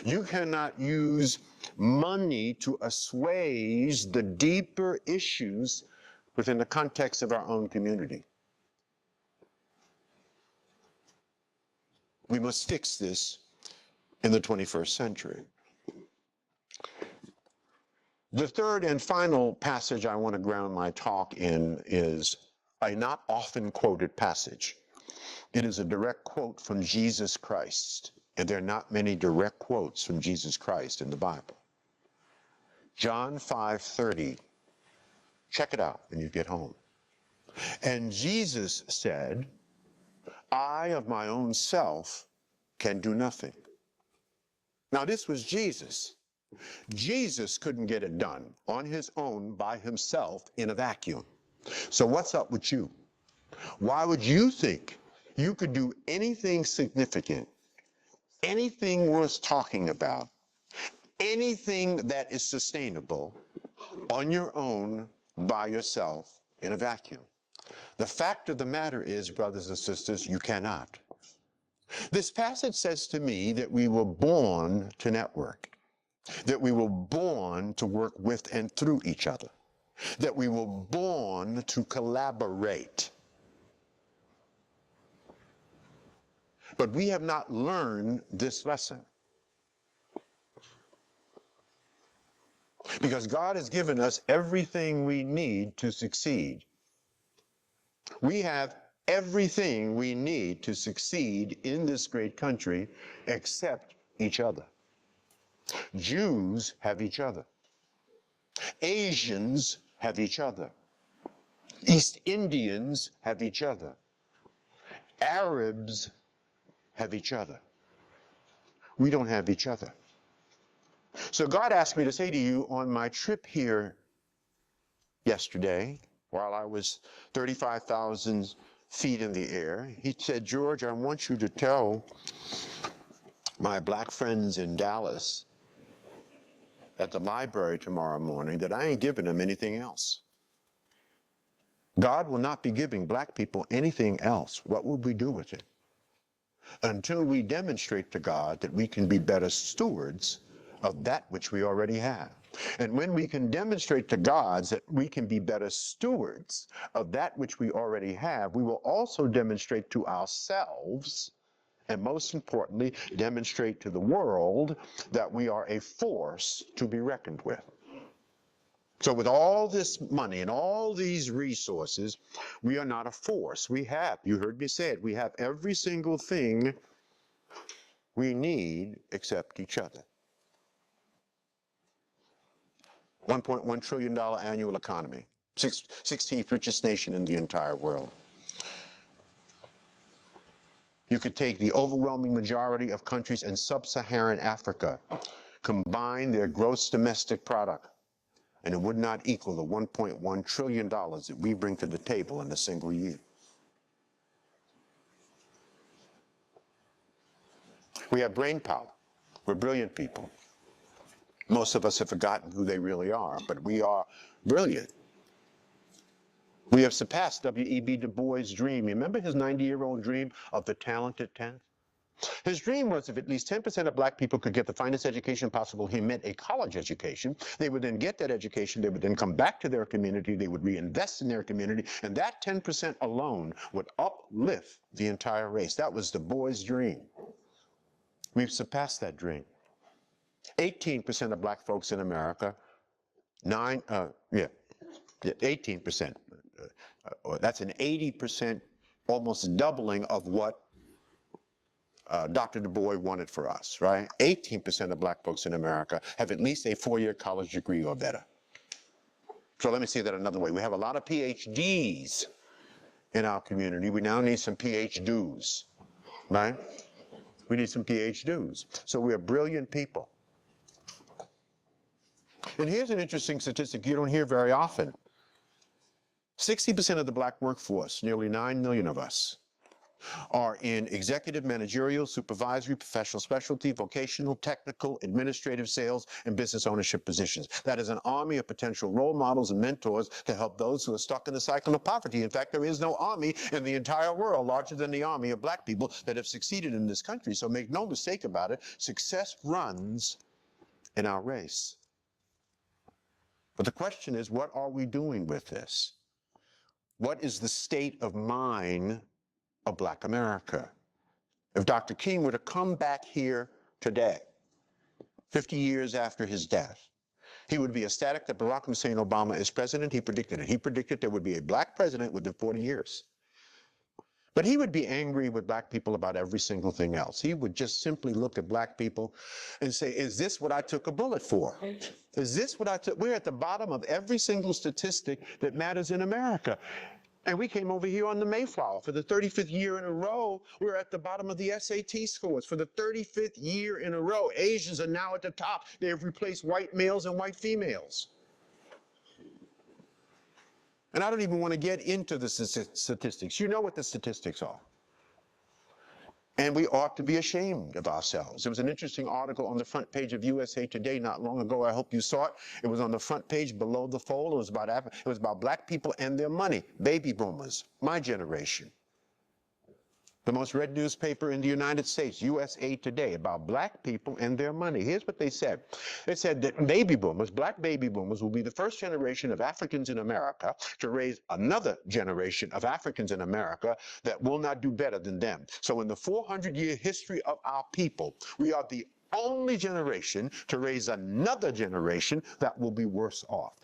You cannot use money to assuage the deeper issues within the context of our own community. We must fix this in the 21st century. The third and final passage I want to ground my talk in is a not often quoted passage. It is a direct quote from Jesus Christ, and there are not many direct quotes from Jesus Christ in the Bible. John 5:30. Check it out when you get home. And Jesus said, I of my own self can do nothing. Now this was Jesus. Jesus couldn't get it done on his own by himself in a vacuum. So what's up with you? Why would you think you could do anything significant, anything worth talking about, anything that is sustainable on your own by yourself in a vacuum? The fact of the matter is, brothers and sisters, you cannot. This passage says to me that we were born to network, that we were born to work with and through each other, that we were born to collaborate. But we have not learned this lesson. Because God has given us everything we need to succeed. We have everything we need to succeed in this great country except each other. Jews have each other. Asians have each other. East Indians have each other. Arabs have each other. We don't have each other. So God asked me to say to you on my trip here yesterday, while I was 35,000 feet in the air, he said, George, I want you to tell my black friends in Dallas at the library tomorrow morning that I ain't giving them anything else. God will not be giving black people anything else. What will we do with it? Until we demonstrate to God that we can be better stewards of that which we already have. And when we can demonstrate to God that we can be better stewards of that which we already have, we will also demonstrate to ourselves, and most importantly, demonstrate to the world that we are a force to be reckoned with. So with all this money and all these resources, we are not a force. We have, you heard me say it, we have every single thing we need except each other. $1.1 trillion annual economy, 16th richest nation in the entire world. You could take the overwhelming majority of countries in sub-Saharan Africa, combine their gross domestic product, and it would not equal the $1.1 trillion that we bring to the table in a single year. We have brain power. We're brilliant people. Most of us have forgotten who they really are, but we are brilliant. We have surpassed W.E.B. Du Bois' dream. Remember his 90-year-old dream of the talented 10th? His dream was if at least 10% of black people could get the finest education possible, he meant a college education. They would then get that education, they would then come back to their community, they would reinvest in their community, and that 10% alone would uplift the entire race. That was Du Bois' dream. We've surpassed that dream. 18% of black folks in America, 18%. That's an 80%, almost doubling of what Dr. Du Bois wanted for us, right? 18% of black folks in America have at least a 4-year college degree or better. So let me say that another way. We have a lot of PhDs in our community. We now need some PhDs, right? We need some PhDs. So we are brilliant people. And here's an interesting statistic you don't hear very often. 60% of the black workforce, nearly 9 million of us, are in executive, managerial, supervisory, professional specialty, vocational, technical, administrative, sales, and business ownership positions. That is an army of potential role models and mentors to help those who are stuck in the cycle of poverty. In fact, there is no army in the entire world larger than the army of black people that have succeeded in this country. So make no mistake about it, success runs in our race. But the question is, what are we doing with this? What is the state of mind of Black America? If Dr. King were to come back here today, 50 years after his death, he would be ecstatic that Barack Hussein Obama is president. He predicted it. He predicted there would be a black president within 40 years. But he would be angry with black people about every single thing else. He would just simply look at black people and say, is this what I took a bullet for? Is this what I took? We're at the bottom of every single statistic that matters in America. And we came over here on the Mayflower for the 35th year in a row. We're at the bottom of the SAT scores for the 35th year in a row. Asians are now at the top. They have replaced white males and white females. And I don't even want to get into the statistics. You know what the statistics are. And we ought to be ashamed of ourselves. There was an interesting article on the front page of USA Today not long ago. I hope you saw it. It was on the front page below the fold. It was about black people and their money. Baby boomers, my generation. The most read newspaper in the United States, USA Today, about black people and their money. Here's what they said. They said that baby boomers, black baby boomers, will be the first generation of Africans in America to raise another generation of Africans in America that will not do better than them. So in the 400-year history of our people, we are the only generation to raise another generation that will be worse off.